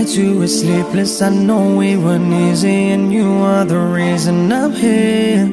nights you were sleepless, I know it wasn't easy, and you are the reason I'm here.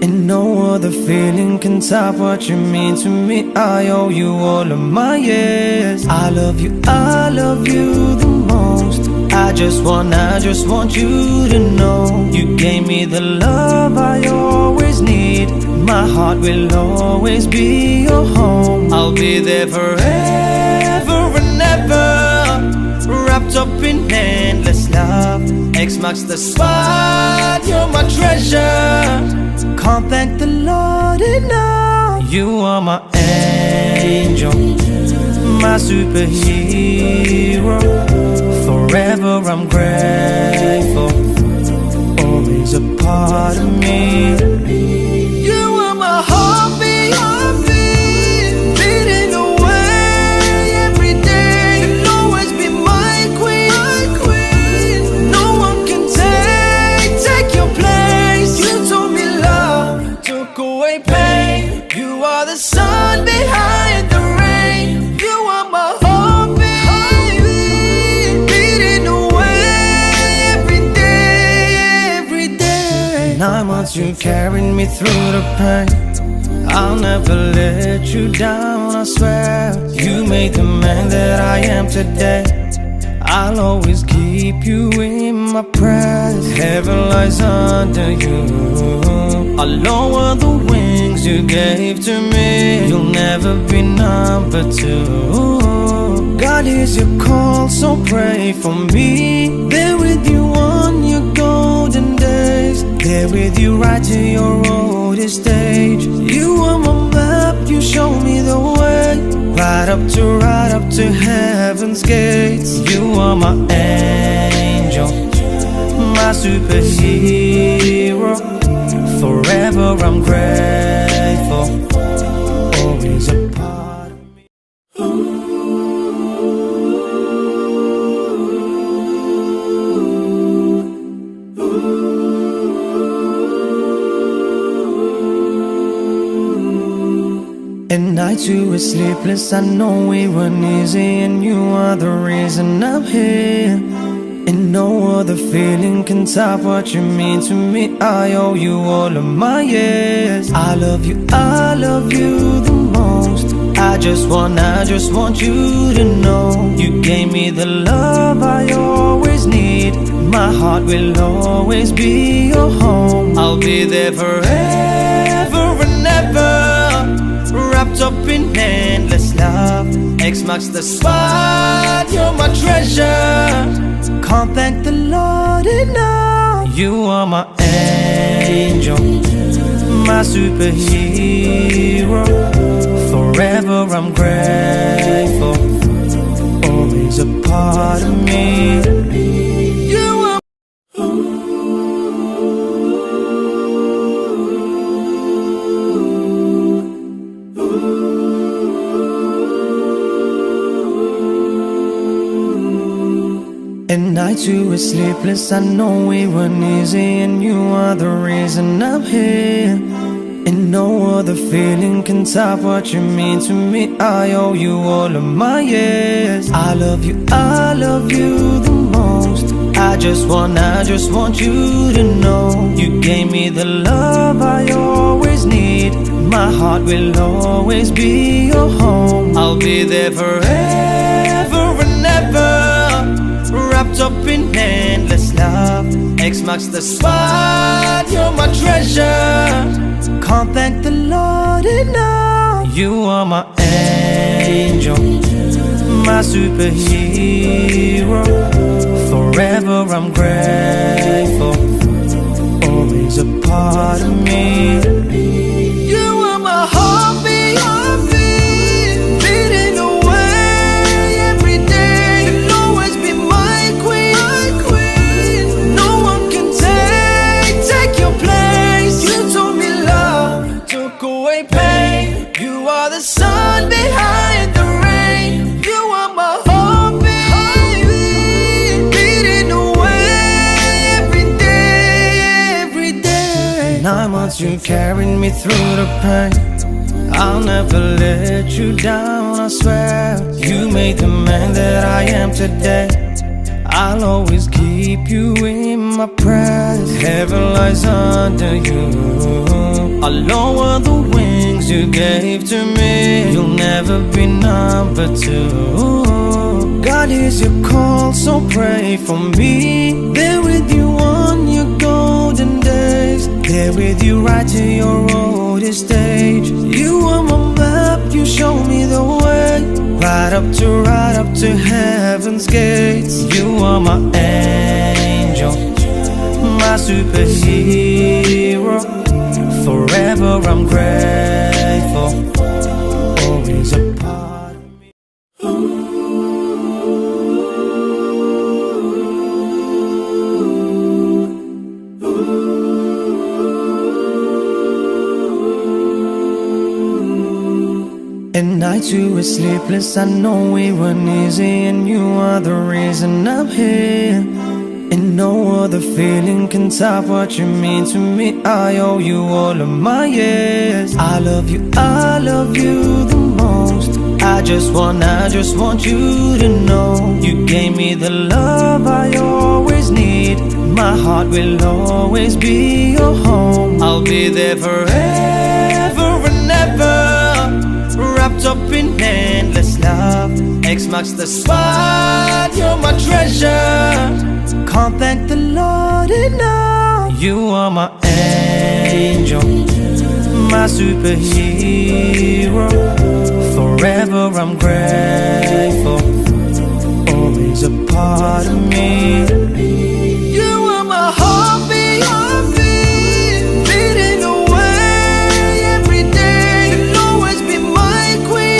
And no other feeling can top what you mean to me. I owe you all of my years. I love you the most. I just want you to know you gave me the love I always need. My heart will always be your home. I'll be there forever and ever, wrapped up in endless love. X marks the spot, you're my treasure. Can't thank the Lord enough. You are my angel, my superhero. Forever I'm grateful, always a part of me. You are my heartbeat, beating away every day. You'll always be my queen. No one can take your place. You told me love, took away pain. You are the sun behind the rain. You are my heartbeat, beating away every day. 9 months you carried me through the pain. I'll never let you down, I swear. You made the man that I am today. I'll always keep you in my prayers. Heaven lies under you. I'll lower the wings you gave to me. You'll never be number two. God hears your call, so pray for me. There with you on your golden days. There with you right to your oldest stage. You are my map, you show me the way. Right up to heaven's gates. You are my angel, my superhero. Forever I'm grateful, always a part of me. At nights you were sleepless, I know it wasn't easy, and you are the reason I'm here. And no other feeling can top what you mean to me. I owe you all of my years. I love you the most. I just want you to know you gave me the love I always need. My heart will always be your home. I'll be there forever and ever, wrapped up in endless love. X marks the spot, you're my treasure. Can't thank the Lord enough. You are my angel, my superhero. Forever I'm grateful, always a part of me. You are At nights you were sleepless, I know it wasn't easy, and you are the reason I'm here. And no other feeling can top what you mean to me. I owe you all of my years. I love you the most. I just want you to know you gave me the love I always need. My heart will always be your home. I'll be there forever and ever, wrapped up in endless love. X marks the spot, you're my treasure. Can't thank the Lord enough. You are my angel, my superhero. Forever I'm grateful, always a part of me. You are my heartbeat, beating away every day. You'll always be my queen. No one can take your place. You told me love, took away pain. You are the sun behind the rain. You are my heartbeat, beating away every day. 9 months you carried me through the pain. I'll never let you down, I swear. You made the man that I am today. I'll always keep you in my prayers. Heaven lies under you. I'll lower the wings you gave to me. You'll never be number two. God hears your call, so pray for me. There with you on your golden days. There with you right to your oldest age. You are my map, you show me the way. Right up to heaven's gates. You are my angel, my superhero. Forever I'm grateful, always a part of me. At night you were sleepless, I know it wasn't easy. And you are the reason I'm here. And no other feeling can top what you mean to me. I owe you all of my years. I love you the most. I just want you to know. You gave me the love I always need. My heart will always be your home. I'll be there forever and ever. Wrapped up in endless love. X marks the spot, you're my treasure. Can't thank the Lord enough. You are my angel, my superhero. Forever I'm grateful, always a part of me. You are my heartbeat, beating away every day. You'll always be my queen.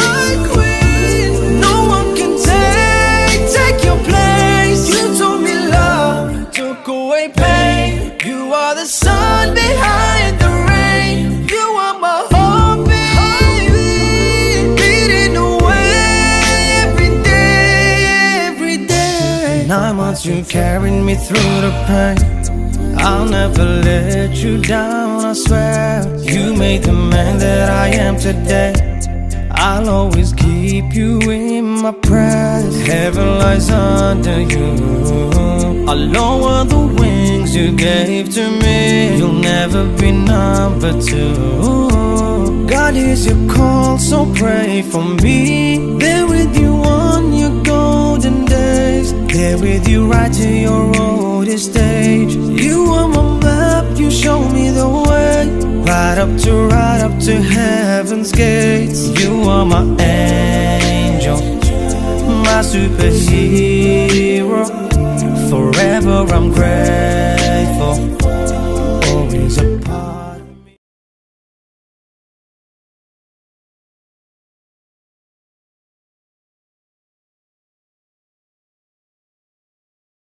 No one can take your place. You told me love took away pain. You are the sun behind the rain. You are my heartbeat, beating away every day. 9 months you carried me through the pain. I'll never let you down, I swear. You made the man that I am today. I'll always keep you in my prayers. Heaven lies under you. I'll lower the wings you gave to me. You'll never be number two. God hears your call, so pray for me. There with you on your golden days. There with you right to your oldest age. You are my map, you show me the way. Right up to heaven's gates. You are my angel, my superhero. Forever I'm grateful.